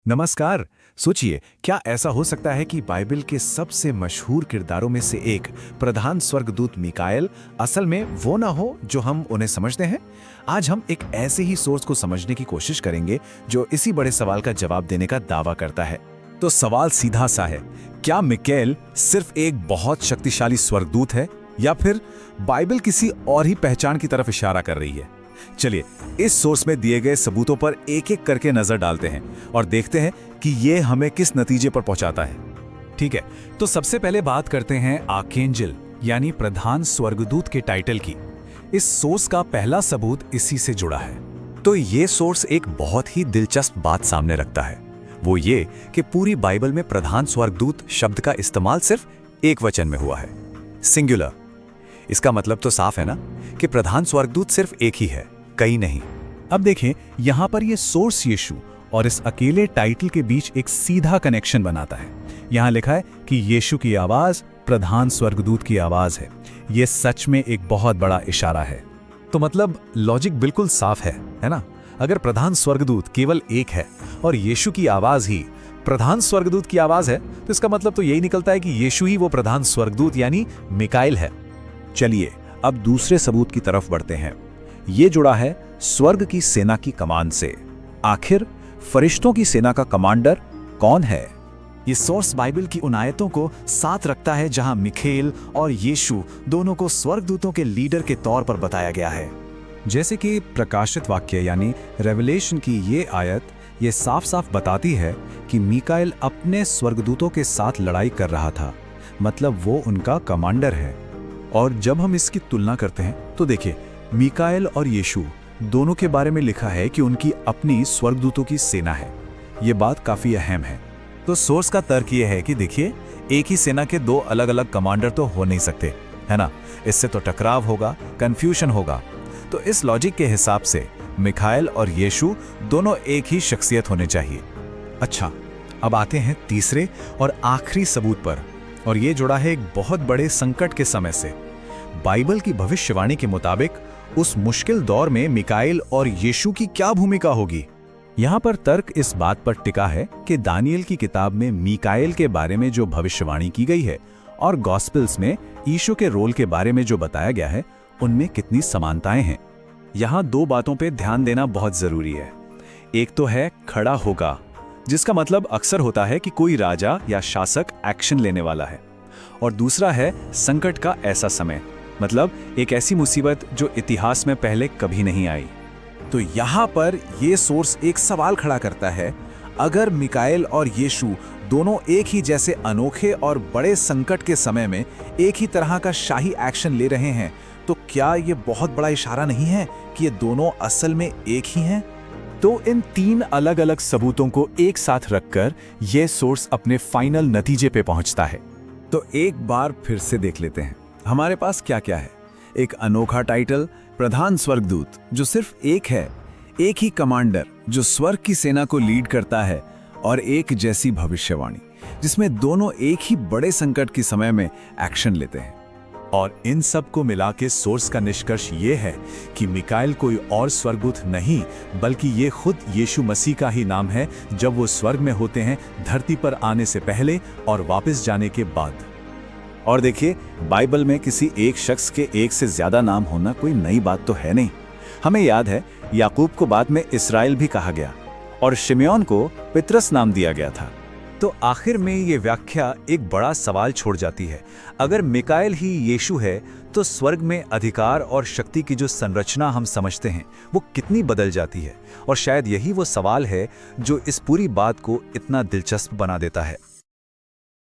नमस्कार। सोचिए, क्या ऐसा हो सकता है कि बाइबल के सबसे मशहूर किरदारों में से एक प्रधान स्वर्गदूत मिकाएल असल में वो ना हो जो हम उन्हें समझते हैं? आज हम एक ऐसे ही सोर्स को समझने की कोशिश करेंगे जो इसी बड़े सवाल का जवाब देने का दावा करता है। तो सवाल सीधा सा है, क्या मिकाएल सिर्फ एक बहुत शक्तिशाली स्वर्गदूत है या फिर बाइबल किसी और ही पहचान की तरफ इशारा कर रही है? चलिए इस सोर्स में दिए गए सबूतों पर एक एक करके नजर डालते हैं और देखते हैं कि ये हमें किस नतीजे पर पहुंचाता है। ठीक है, तो सबसे पहले बात करते हैं आर्कएंजल यानी प्रधान स्वर्गदूत के टाइटल की। इस सोर्स का पहला सबूत इसी से जुड़ा है। तो ये सोर्स एक बहुत ही दिलचस्प बात सामने रखता है, वो ये कि पूरी बाइबल में प्रधान स्वर्गदूत शब्द का इस्तेमाल सिर्फ एक वचन में हुआ है, सिंगुलर। इसका मतलब तो साफ है ना कि प्रधान स्वर्गदूत सिर्फ एक ही है, कई नहीं। अब देखें, यहां पर यह सोर्स यीशु और इस अकेले टाइटल के बीच एक सीधा कनेक्शन बनाता है। यहां लिखा है कि यीशु की आवाज प्रधान स्वर्गदूत की आवाज है। यह सच में एक बहुत बड़ा इशारा है। तो मतलब लॉजिक बिल्कुल साफ है ना? अगर प्रधान स्वर्गदूत केवल एक है और यीशु की आवाज ही प्रधान स्वर्गदूत की आवाज है, तो इसका मतलब तो यही निकलता है कि यीशु ही वो प्रधान स्वर्गदूत यानी मिकाएल है। चलिए अब दूसरे सबूत की तरफ बढ़ते हैं। ये जुड़ा है स्वर्ग की सेना की कमान से। आखिर फरिश्तों की सेना का कमांडर कौन है? ये सोर्स बाइबल की उन आयतों को साथ रखता है जहां मिकाएल और यीशु दोनों को स्वर्गदूतों के लीडर के तौर पर बताया गया है। जैसे कि प्रकाशित वाक्य यानी रेवलेशन की ये आयत ये साफ साफ बताती है कि मिकाएल अपने स्वर्गदूतों के साथ लड़ाई कर रहा था, मतलब वो उनका कमांडर है। और जब हम इसकी तुलना करते हैं तो देखिए, मिकाएल और यीशु दोनों के बारे में लिखा है कि उनकी अपनी स्वर्गदूतों की सेना है। ये बात काफी अहम है। तो सोर्स का तर्क ये है कि देखिए, एक ही सेना के दो अलग अलग कमांडर तो हो नहीं सकते, है ना? इससे तो टकराव होगा, कंफ्यूजन होगा। तो इस लॉजिक के हिसाब से मिकाएल और यीशु दोनों एक ही शख्सियत होने चाहिए। अच्छा, अब आते हैं तीसरे और आखिरी सबूत पर, और ये जुड़ा है एक बहुत बड़े संकट के समय से। बाइबल की भविष्यवाणी के मुताबिक उस मुश्किल दौर में मिकाएल और यीशु की क्या भूमिका होगी? यहाँ पर तर्क इस बात पर टिका है कि दानियल की किताब में मिकाएल के बारे में जो भविष्यवाणी की गई है और गॉस्पेल्स में यीशु के रोल के बारे में जो बताया गया है, उनमें कितनी समानताएं हैं। यहाँ दो बातों पे ध्यान देना बहुत जरूरी है। एक तो है खड़ा होगा, जिसका मतलब अक्सर होता है कि कोई राजा या शासक एक्शन लेने वाला है, और दूसरा है संकट का ऐसा समय, मतलब एक ऐसी मुसीबत जो इतिहास में पहले कभी नहीं आई। तो यहाँ पर यह सोर्स एक सवाल खड़ा करता है, अगर मिकाएल और यीशु दोनों एक ही जैसे अनोखे और बड़े संकट के समय में एक ही तरह का शाही एक्शन ले रहे हैं, तो क्या ये बहुत बड़ा इशारा नहीं है कि ये दोनों असल में एक ही हैं? तो इन तीन अलग अलग सबूतों को एक साथ रखकर यह सोर्स अपने फाइनल नतीजे पे पहुंचता है। तो एक बार फिर से देख लेते हैं हमारे पास क्या क्या है। एक अनोखा टाइटल प्रधान स्वर्गदूत जो सिर्फ एक है, एक ही कमांडर जो स्वर्ग की सेना को लीड करता है, और एक जैसी भविष्यवाणी जिसमें दोनों एक ही बड़े संकट के समय में एक्शन लेते हैं। और इन सब को मिला के सोर्स का निष्कर्ष ये है कि मिकाएल कोई और स्वर्गदूत नहीं, बल्कि ये खुद यीशु मसीह का ही नाम है, जब वो स्वर्ग में होते हैं, धरती पर आने से पहले और वापस जाने के बाद। और देखिए, बाइबल में किसी एक शख्स के एक से ज्यादा नाम होना कोई नई बात तो है नहीं। हमें याद है, याकूब को बाद में इस्राएल भी कहा गया और शिमयोन को पितरस नाम दिया गया था। तो आखिर में ये व्याख्या एक बड़ा सवाल छोड़ जाती है। अगर मिकाएल ही यीशु है, तो स्वर्ग में अधिकार और शक्ति की जो संरचना हम समझते हैं वो कितनी बदल जाती है? और शायद यही वो सवाल है जो इस पूरी बात को इतना दिलचस्प बना देता है।